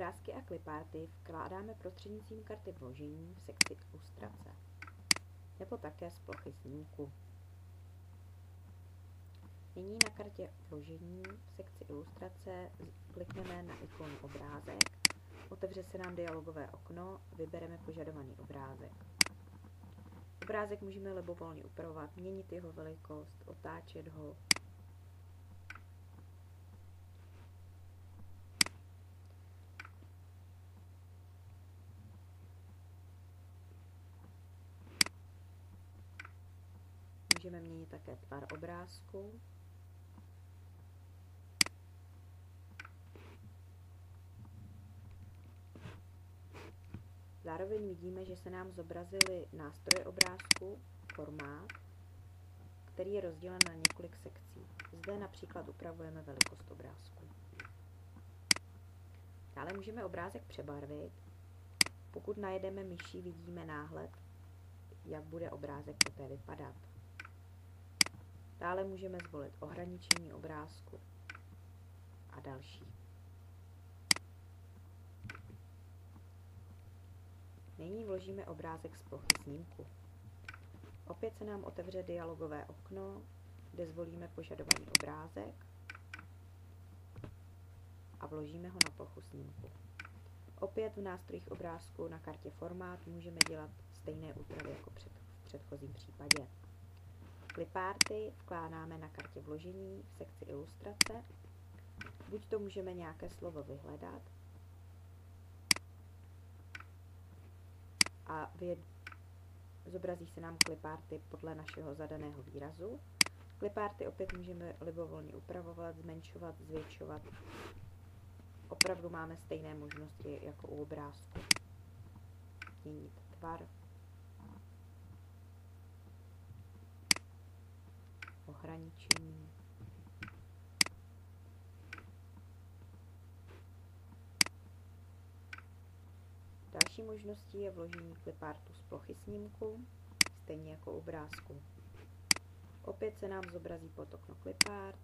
Obrázky a cliparty vkládáme prostřednictvím karty vložení v sekci ilustrace, nebo také z plochy snímku. Nyní na kartě vložení v sekci ilustrace klikneme na ikonu obrázek, otevře se nám dialogové okno, vybereme požadovaný obrázek. Obrázek můžeme libovolně upravovat, měnit jeho velikost, otáčet ho. Můžeme měnit také tvar obrázku. Zároveň vidíme, že se nám zobrazily nástroje obrázku, formát, který je rozdělen na několik sekcí. Zde například upravujeme velikost obrázku. Dále můžeme obrázek přebarvit. Pokud najedeme myší, vidíme náhled, jak bude obrázek poté vypadat. Dále můžeme zvolit ohraničení obrázku a další. Nyní vložíme obrázek z plochy snímku. Opět se nám otevře dialogové okno, kde zvolíme požadovaný obrázek a vložíme ho na plochu snímku. Opět v nástrojích obrázku na kartě formát můžeme dělat stejné úpravy jako v předchozím případě. Cliparty vkládáme na kartě vložení v sekci ilustrace. Buď to můžeme nějaké slovo vyhledat a zobrazí se nám cliparty podle našeho zadaného výrazu. Cliparty opět můžeme libovolně upravovat, zmenšovat, zvětšovat. Opravdu máme stejné možnosti jako u obrázku. Měnit tvar, ohraničení. Další možností je vložení clipartu z plochy snímku, stejně jako u obrázku. Opět se nám zobrazí pod okno clipart.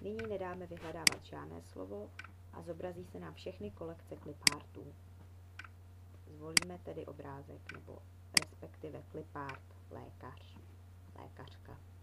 Nyní nedáme vyhledávat žádné slovo a zobrazí se nám všechny kolekce clipartů. Zvolíme tedy obrázek nebo respektive clipart lékař, lékařka.